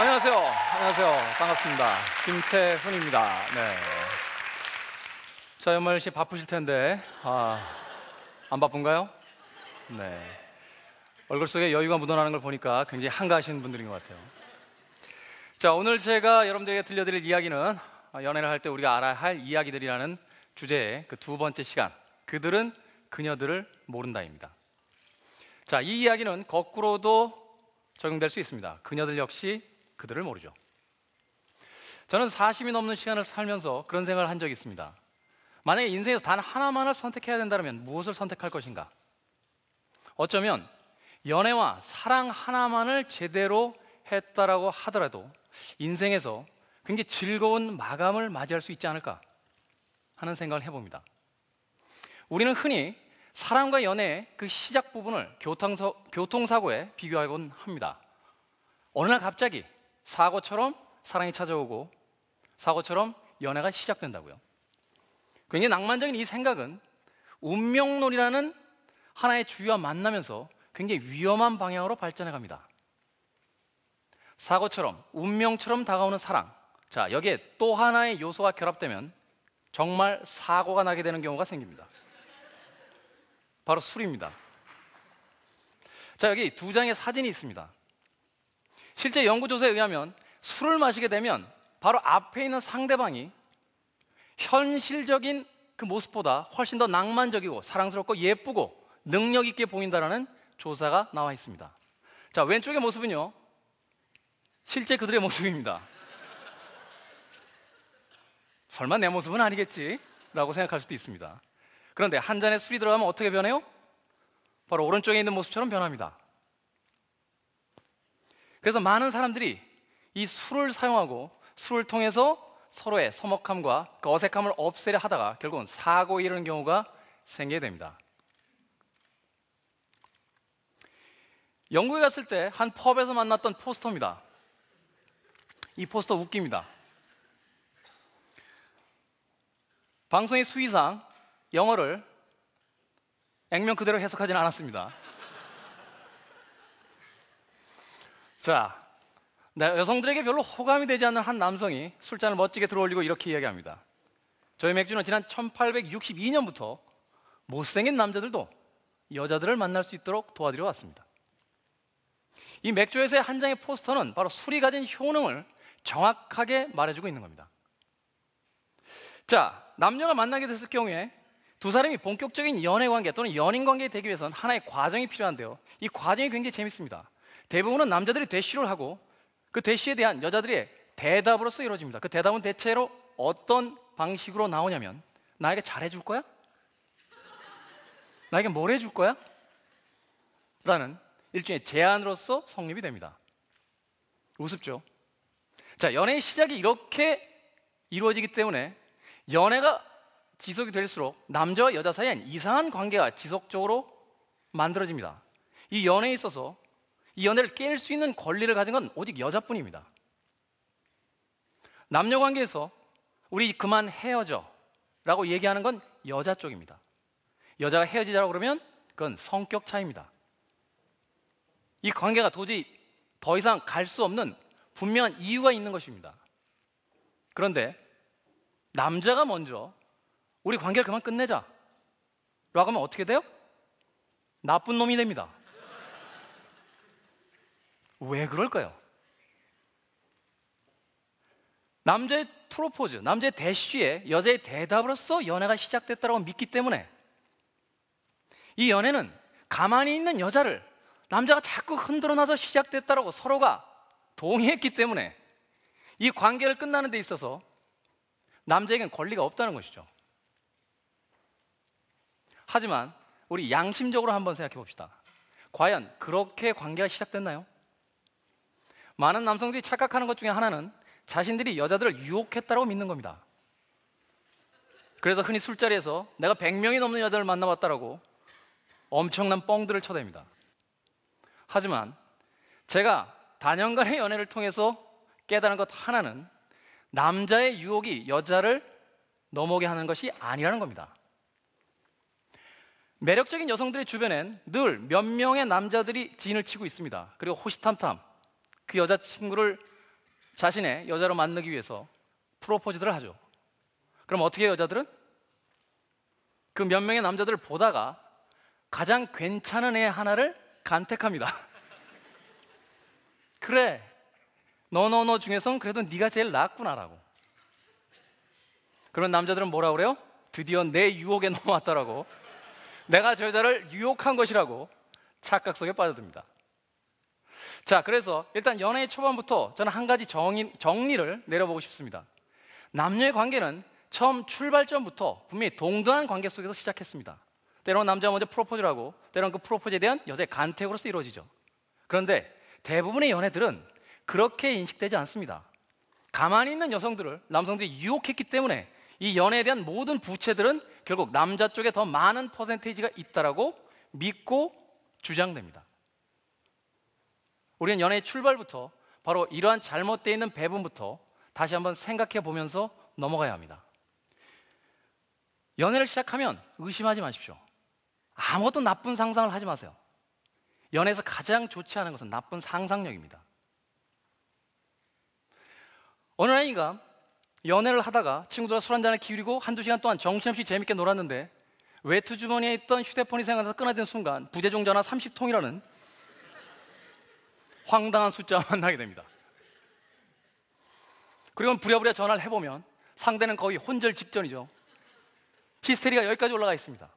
안녕하세요. 안녕하세요. 반갑습니다. 김태훈입니다. 네. 자, 연말 씨 바쁘실 텐데, 안 바쁜가요? 네. 얼굴 속에 여유가 묻어나는 걸 보니까 굉장히 한가하신 분들인 것 같아요. 자, 오늘 제가 여러분들에게 들려드릴 이야기는 연애를 할 때 우리가 알아야 할 이야기들이라는 주제의 그 두 번째 시간, 그들은 그녀들을 모른다입니다. 자, 이 이야기는 거꾸로도 적용될 수 있습니다. 그녀들 역시 그들을 모르죠. 저는 40이 넘는 시간을 살면서 그런 생각을 한 적이 있습니다. 만약에 인생에서 단 하나만을 선택해야 된다면 무엇을 선택할 것인가? 어쩌면 연애와 사랑 하나만을 제대로 했다라고 하더라도 인생에서 굉장히 즐거운 마감을 맞이할 수 있지 않을까 하는 생각을 해봅니다. 우리는 흔히 사랑과 연애의 그 시작 부분을 교통사고에 비교하곤 합니다. 어느 날 갑자기 사고처럼 사랑이 찾아오고 사고처럼 연애가 시작된다고요. 굉장히 낭만적인 이 생각은 운명론이라는 하나의 주의와 만나면서 굉장히 위험한 방향으로 발전해 갑니다. 사고처럼 운명처럼 다가오는 사랑, 자, 여기에 또 하나의 요소가 결합되면 정말 사고가 나게 되는 경우가 생깁니다. 바로 술입니다. 자, 여기 두 장의 사진이 있습니다. 실제 연구조사에 의하면 술을 마시게 되면 바로 앞에 있는 상대방이 현실적인 그 모습보다 훨씬 더 낭만적이고 사랑스럽고 예쁘고 능력 있게 보인다는 조사가 나와 있습니다. 자, 왼쪽의 모습은요, 실제 그들의 모습입니다. 설마 내 모습은 아니겠지? 라고 생각할 수도 있습니다. 그런데 한 잔에 술이 들어가면 어떻게 변해요? 바로 오른쪽에 있는 모습처럼 변합니다. 그래서 많은 사람들이 이 술을 사용하고 술을 통해서 서로의 서먹함과 그 어색함을 없애려 하다가 결국은 사고에 이르는 경우가 생기게 됩니다. 영국에 갔을 때 한 펍에서 만났던 포스터입니다. 이 포스터 웃깁니다. 방송의 수위상 영어를 액면 그대로 해석하지는 않았습니다. 자, 여성들에게 별로 호감이 되지 않는 한 남성이 술잔을 멋지게 들어올리고 이렇게 이야기합니다. 저희 맥주는 지난 1862년부터 못생긴 남자들도 여자들을 만날 수 있도록 도와드려 왔습니다. 이 맥주에서의 한 장의 포스터는 바로 술이 가진 효능을 정확하게 말해주고 있는 겁니다. 자, 남녀가 만나게 됐을 경우에 두 사람이 본격적인 연애관계 또는 연인관계가 되기 위해서는 하나의 과정이 필요한데요, 이 과정이 굉장히 재밌습니다. 대부분은 남자들이 대쉬를 하고 그 대쉬에 대한 여자들의 대답으로서 이루어집니다. 그 대답은 대체로 어떤 방식으로 나오냐면, 나에게 잘해줄 거야? 나에게 뭘 해줄 거야? 라는 일종의 제안으로서 성립이 됩니다. 우습죠? 자, 연애의 시작이 이렇게 이루어지기 때문에 연애가 지속이 될수록 남자와 여자 사이엔 이상한 관계가 지속적으로 만들어집니다. 이 연애에 있어서 이 연애를 깰 수 있는 권리를 가진 건 오직 여자뿐입니다. 남녀 관계에서 우리 그만 헤어져 라고 얘기하는 건 여자 쪽입니다. 여자가 헤어지자고 그러면 그건 성격 차이입니다. 이 관계가 도저히 더 이상 갈 수 없는 분명한 이유가 있는 것입니다. 그런데 남자가 먼저 우리 관계를 그만 끝내자 라고 하면 어떻게 돼요? 나쁜 놈이 됩니다. 왜 그럴까요? 남자의 프로포즈, 남자의 대쉬에 여자의 대답으로서 연애가 시작됐다고 믿기 때문에 이 연애는 가만히 있는 여자를 남자가 자꾸 흔들어놔서 시작됐다고 서로가 동의했기 때문에 이 관계를 끝나는 데 있어서 남자에겐 권리가 없다는 것이죠. 하지만 우리 양심적으로 한번 생각해 봅시다. 과연 그렇게 관계가 시작됐나요? 많은 남성들이 착각하는 것 중에 하나는 자신들이 여자들을 유혹했다고 믿는 겁니다. 그래서 흔히 술자리에서 내가 100명이 넘는 여자를 만나봤다라고 엄청난 뻥들을 쳐댑니다. 하지만 제가 다년간의 연애를 통해서 깨달은 것 하나는 남자의 유혹이 여자를 넘어오게 하는 것이 아니라는 겁니다. 매력적인 여성들의 주변엔 늘 몇 명의 남자들이 진을 치고 있습니다. 그리고 호시탐탐 그 여자친구를 자신의 여자로 만나기 위해서 프로포즈를 하죠. 그럼 어떻게 해요, 여자들은? 그 몇 명의 남자들을 보다가 가장 괜찮은 애 하나를 간택합니다. 그래, 너 중에서는 그래도 네가 제일 낫구나라고. 그런 남자들은 뭐라고 그래요? 드디어 내 유혹에 넘어왔다라고, 내가 저 여자를 유혹한 것이라고 착각 속에 빠져듭니다. 자, 그래서 일단 연애의 초반부터 저는 한 가지 정리를 내려보고 싶습니다. 남녀의 관계는 처음 출발점부터 분명히 동등한 관계 속에서 시작했습니다. 때로는 남자가 먼저 프로포즈를 하고, 때로는 그 프로포즈에 대한 여자의 간택으로서 이루어지죠. 그런데 대부분의 연애들은 그렇게 인식되지 않습니다. 가만히 있는 여성들을 남성들이 유혹했기 때문에 이 연애에 대한 모든 부채들은 결국 남자 쪽에 더 많은 퍼센테이지가 있다라고 믿고 주장됩니다. 우리는 연애의 출발부터 바로 이러한 잘못되어 있는 배분부터 다시 한번 생각해 보면서 넘어가야 합니다. 연애를 시작하면 의심하지 마십시오. 아무것도 나쁜 상상을 하지 마세요. 연애에서 가장 좋지 않은 것은 나쁜 상상력입니다. 어느 날인가 연애를 하다가 친구들과 술 한잔을 기울이고 한두 시간 동안 정신없이 재밌게 놀았는데 외투 주머니에 있던 휴대폰이 생각나서 끊어진 순간 부재중 전화 30통이라는 황당한 숫자와 만나게 됩니다. 그리고 부랴부랴 전화를 해보면 상대는 거의 혼절 직전이죠. 히스테리가 여기까지 올라가 있습니다.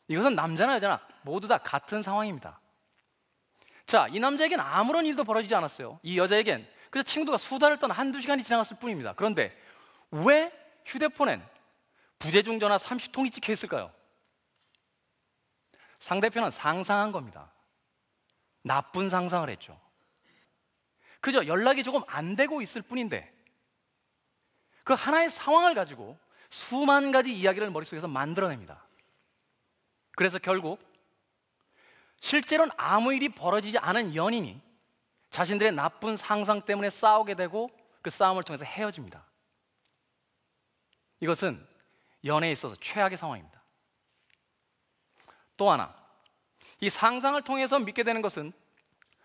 이것은 남자나 여자나 모두 다 같은 상황입니다. 자, 이 남자에겐 아무런 일도 벌어지지 않았어요. 이 여자에겐 그래서 친구가 수다를 떠나 한두 시간이 지나갔을 뿐입니다. 그런데 왜 휴대폰엔 부재중 전화 30통이 찍혀 있을까요? 상대편은 상상한 겁니다. 나쁜 상상을 했죠. 그저 연락이 조금 안 되고 있을 뿐인데 그 하나의 상황을 가지고 수만 가지 이야기를 머릿속에서 만들어냅니다. 그래서 결국 실제로는 아무 일이 벌어지지 않은 연인이 자신들의 나쁜 상상 때문에 싸우게 되고 그 싸움을 통해서 헤어집니다. 이것은 연애에 있어서 최악의 상황입니다. 또 하나, 이 상상을 통해서 믿게 되는 것은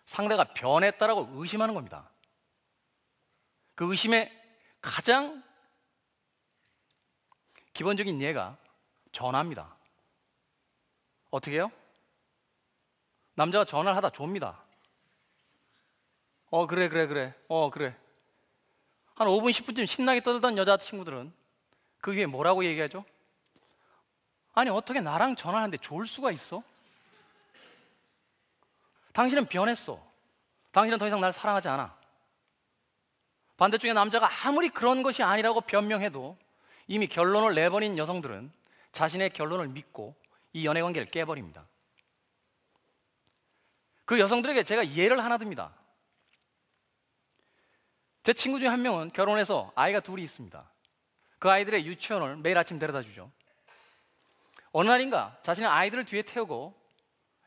상대가 변했다라고 의심하는 겁니다. 그 의심의 가장 기본적인 예가 전화입니다. 어떻게 해요? 남자가 전화를 하다 좁니다. 그래. 한 5분, 10분쯤 신나게 떠들던 여자친구들은 그 위에 뭐라고 얘기하죠? 아니, 어떻게 나랑 전화하는데 좋을 수가 있어? 당신은 변했어. 당신은 더 이상 날 사랑하지 않아. 반대쪽에 남자가 아무리 그런 것이 아니라고 변명해도 이미 결론을 내버린 여성들은 자신의 결론을 믿고 이 연애관계를 깨버립니다. 그 여성들에게 제가 예를 하나 듭니다. 제 친구 중에 한 명은 결혼해서 아이가 둘이 있습니다. 그 아이들의 유치원을 매일 아침 데려다 주죠. 어느 날인가 자신의 아이들을 뒤에 태우고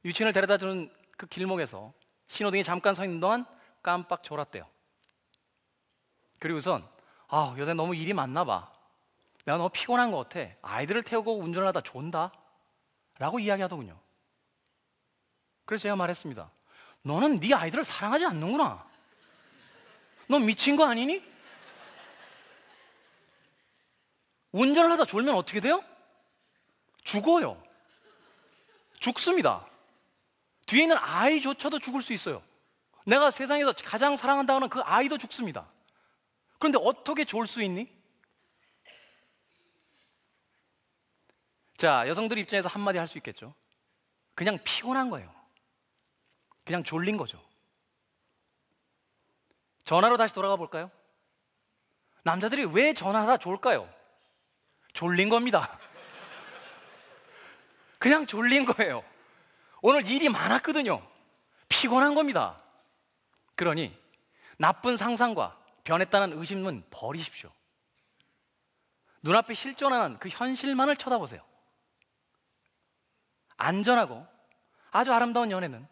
유치원을 데려다 주는 그 길목에서 신호등이 잠깐 서 있는 동안 깜빡 졸았대요. 그리고선 요새 너무 일이 많나 봐. 내가 너무 피곤한 것 같아. 아이들을 태우고 운전을 하다 존다 라고 이야기하더군요. 그래서 제가 말했습니다. 너는 네 아이들을 사랑하지 않는구나. 너 미친 거 아니니? 운전을 하다 졸면 어떻게 돼요? 죽어요. 죽습니다. 뒤에 있는 아이조차도 죽을 수 있어요. 내가 세상에서 가장 사랑한다는 그 아이도 죽습니다. 그런데 어떻게 졸 수 있니? 자, 여성들 입장에서 한마디 할 수 있겠죠. 그냥 피곤한 거예요. 그냥 졸린 거죠. 전화로 다시 돌아가 볼까요? 남자들이 왜 전화하다 졸까요? 졸린 겁니다. 그냥 졸린 거예요. 오늘 일이 많았거든요. 피곤한 겁니다. 그러니 나쁜 상상과 변했다는 의심은 버리십시오. 눈앞에 실존하는 그 현실만을 쳐다보세요. 안전하고 아주 아름다운 연애는,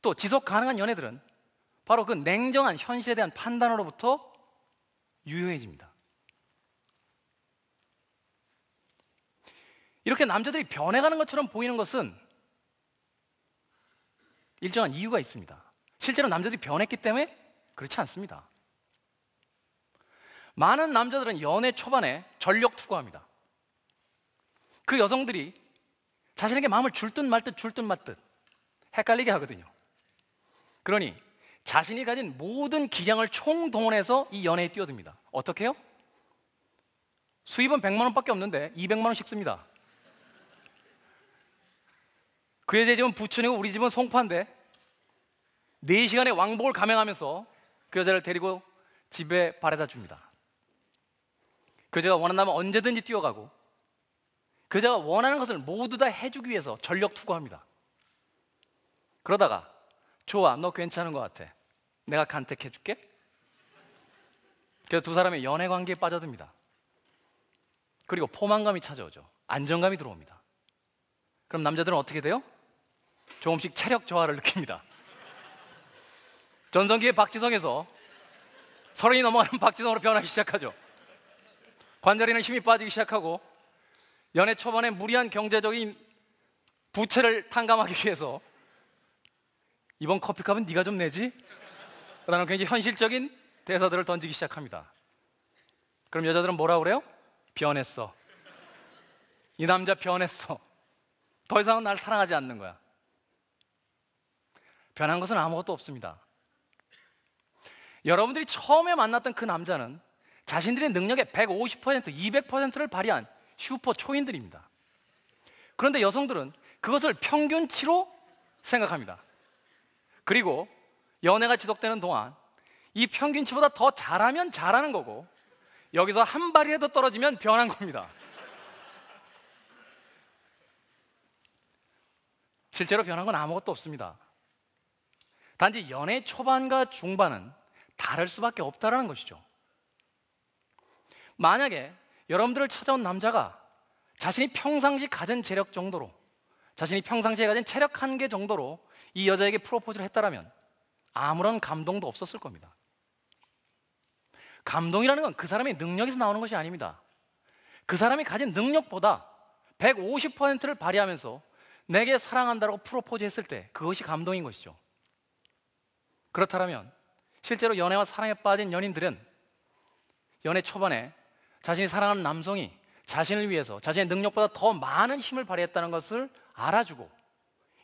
또 지속 가능한 연애들은 바로 그 냉정한 현실에 대한 판단으로부터 유효해집니다. 이렇게 남자들이 변해가는 것처럼 보이는 것은 일정한 이유가 있습니다. 실제로 남자들이 변했기 때문에 그렇지 않습니다. 많은 남자들은 연애 초반에 전력 투구합니다. 그 여성들이 자신에게 마음을 줄 듯 말 듯 헷갈리게 하거든요. 그러니 자신이 가진 모든 기량을 총동원해서 이 연애에 뛰어듭니다. 어떻게 해요? 수입은 100만 원밖에 없는데 200만 원씩 씁니다. 그 여자의 집은 부천이고 우리 집은 송파인데 4시간의 왕복을 감행하면서 그 여자를 데리고 집에 바래다 줍니다. 그 여자가 원한다면 언제든지 뛰어가고 그 여자가 원하는 것을 모두 다 해주기 위해서 전력 투구합니다. 그러다가 좋아, 너 괜찮은 것 같아, 내가 간택해줄게. 그래서 두 사람의 연애 관계에 빠져듭니다. 그리고 포만감이 찾아오죠. 안정감이 들어옵니다. 그럼 남자들은 어떻게 돼요? 조금씩 체력 저하를 느낍니다. 전성기의 박지성에서 30이 넘어가는 박지성으로 변하기 시작하죠. 관절에는 힘이 빠지기 시작하고 연애 초반에 무리한 경제적인 부채를 탕감하기 위해서 이번 커피값은 네가 좀 내지? 라는 굉장히 현실적인 대사들을 던지기 시작합니다. 그럼 여자들은 뭐라고 그래요? 변했어. 이 남자 변했어. 더 이상은 날 사랑하지 않는 거야. 변한 것은 아무것도 없습니다. 여러분들이 처음에 만났던 그 남자는 자신들의 능력의 150%, 200%를 발휘한 슈퍼 초인들입니다. 그런데 여성들은 그것을 평균치로 생각합니다. 그리고 연애가 지속되는 동안 이 평균치보다 더 잘하면 잘하는 거고 여기서 한 발이라도 떨어지면 변한 겁니다. 실제로 변한 건 아무것도 없습니다. 단지 연애 초반과 중반은 다를 수밖에 없다는 것이죠. 만약에 여러분들을 찾아온 남자가 자신이 평상시 가진 재력 정도로, 자신이 평상시에 가진 체력 한계 정도로 이 여자에게 프로포즈를 했다라면 아무런 감동도 없었을 겁니다. 감동이라는 건 그 사람의 능력에서 나오는 것이 아닙니다. 그 사람이 가진 능력보다 150%를 발휘하면서 내게 사랑한다고 프로포즈 했을 때 그것이 감동인 것이죠. 그렇다면 실제로 연애와 사랑에 빠진 연인들은 연애 초반에 자신이 사랑하는 남성이 자신을 위해서 자신의 능력보다 더 많은 힘을 발휘했다는 것을 알아주고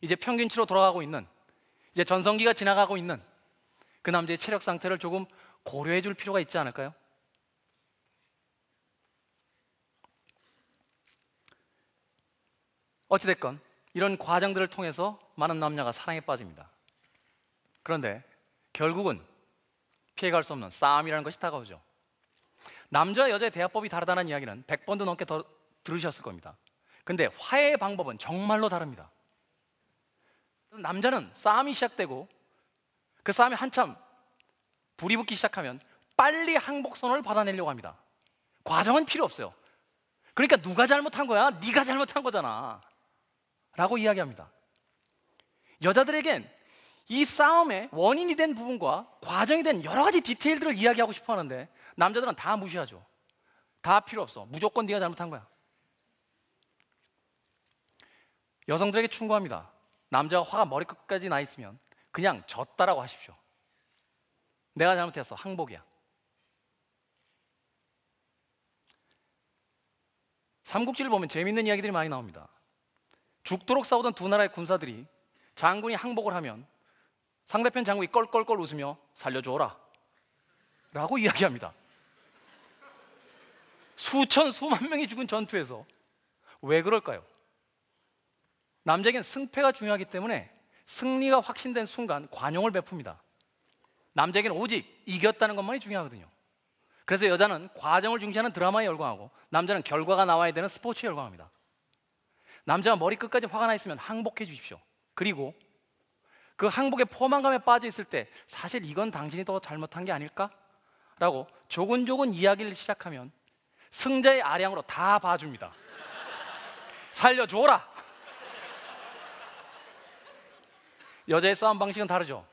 이제 평균치로 돌아가고 있는, 이제 전성기가 지나가고 있는 그 남자의 체력 상태를 조금 고려해 줄 필요가 있지 않을까요? 어찌됐건 이런 과정들을 통해서 많은 남녀가 사랑에 빠집니다. 그런데 결국은 피해갈 수 없는 싸움이라는 것이 다가오죠. 남자와 여자의 대화법이 다르다는 이야기는 100번도 넘게 더 들으셨을 겁니다. 근데 화해의 방법은 정말로 다릅니다. 남자는 싸움이 시작되고 그 싸움이 한참 불이 붙기 시작하면 빨리 항복선언을 받아내려고 합니다. 과정은 필요 없어요. 그러니까 누가 잘못한 거야? 네가 잘못한 거잖아 라고 이야기합니다. 여자들에겐 이 싸움의 원인이 된 부분과 과정이 된 여러 가지 디테일들을 이야기하고 싶어 하는데 남자들은 다 무시하죠. 다 필요 없어. 무조건 네가 잘못한 거야. 여성들에게 충고합니다. 남자가 화가 머리끝까지 나 있으면 그냥 졌다라고 하십시오. 내가 잘못했어. 항복이야. 삼국지를 보면 재밌는 이야기들이 많이 나옵니다. 죽도록 싸우던 두 나라의 군사들이 장군이 항복을 하면 상대편 장군이 껄껄껄 웃으며 살려줘라 라고 이야기합니다. 수천 수만 명이 죽은 전투에서 왜 그럴까요? 남자에겐 승패가 중요하기 때문에 승리가 확신된 순간 관용을 베풉니다. 남자에겐 오직 이겼다는 것만이 중요하거든요. 그래서 여자는 과정을 중시하는 드라마에 열광하고 남자는 결과가 나와야 되는 스포츠에 열광합니다. 남자가 머리끝까지 화가 나 있으면 항복해 주십시오. 그리고 그 항복의 포만감에 빠져 있을 때 사실 이건 당신이 더 잘못한 게 아닐까? 라고 조근조근 이야기를 시작하면 승자의 아량으로 다 봐줍니다. 살려줘라! 여자의 싸움 방식은 다르죠.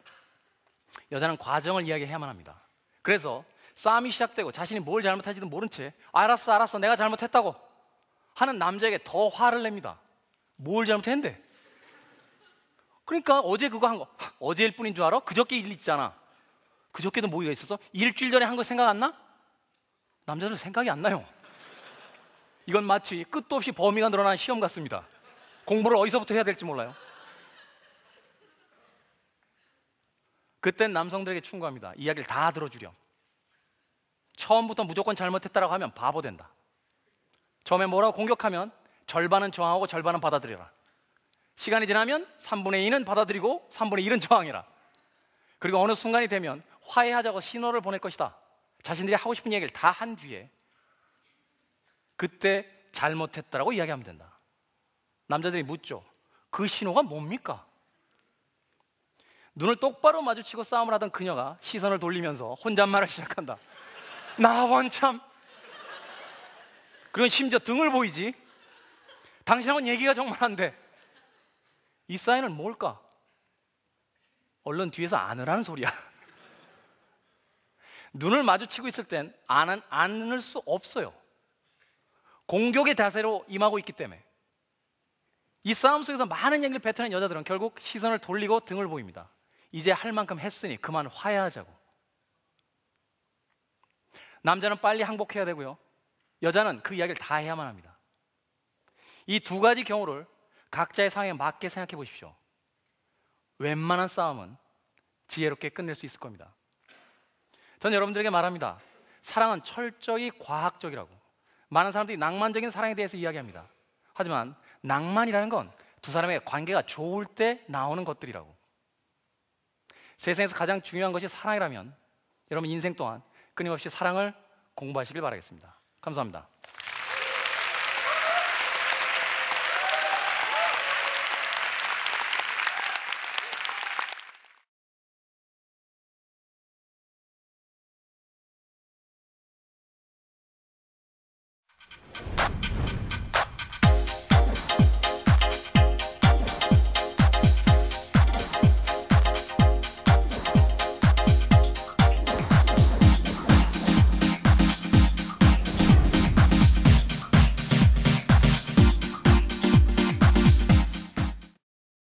여자는 과정을 이야기해야만 합니다. 그래서 싸움이 시작되고 자신이 뭘 잘못하지도 모른 채 알았어 내가 잘못했다고 하는 남자에게 더 화를 냅니다. 뭘 잘못했는데? 그러니까 어제 그거 한 거 어제일 뿐인 줄 알아? 그저께 일 있잖아. 그저께도 모의가 있어서 일주일 전에 한 거 생각 안 나? 남자들은 생각이 안 나요. 이건 마치 끝도 없이 범위가 늘어난 시험 같습니다. 공부를 어디서부터 해야 될지 몰라요. 그땐 남성들에게 충고합니다. 이야기를 다 들어주렴. 처음부터 무조건 잘못했다라고 하면 바보 된다. 처음에 뭐라고 공격하면 절반은 저항하고 절반은 받아들여라. 시간이 지나면 3분의 2는 받아들이고 3분의 1은 저항해라. 그리고 어느 순간이 되면 화해하자고 신호를 보낼 것이다. 자신들이 하고 싶은 얘기를 다 한 뒤에 그때 잘못했다라고 이야기하면 된다. 남자들이 묻죠. 그 신호가 뭡니까? 눈을 똑바로 마주치고 싸움을 하던 그녀가 시선을 돌리면서 혼잣말을 시작한다. 나 원참. 그건 심지어 등을 보이지. 당신하고는 얘기가 정말 안 돼. 이 사인은 뭘까? 얼른 뒤에서 안으라는 소리야. 눈을 마주치고 있을 땐 안을 수 없어요. 공격의 자세로 임하고 있기 때문에. 이 싸움 속에서 많은 얘기를 뱉어낸 여자들은 결국 시선을 돌리고 등을 보입니다. 이제 할 만큼 했으니 그만 화해하자고. 남자는 빨리 항복해야 되고요, 여자는 그 이야기를 다 해야만 합니다. 이 두 가지 경우를 각자의 상황에 맞게 생각해 보십시오. 웬만한 싸움은 지혜롭게 끝낼 수 있을 겁니다. 전 여러분들에게 말합니다. 사랑은 철저히 과학적이라고. 많은 사람들이 낭만적인 사랑에 대해서 이야기합니다. 하지만 낭만이라는 건 두 사람의 관계가 좋을 때 나오는 것들이라고. 세상에서 가장 중요한 것이 사랑이라면 여러분 인생 동안 끊임없이 사랑을 공부하시길 바라겠습니다. 감사합니다.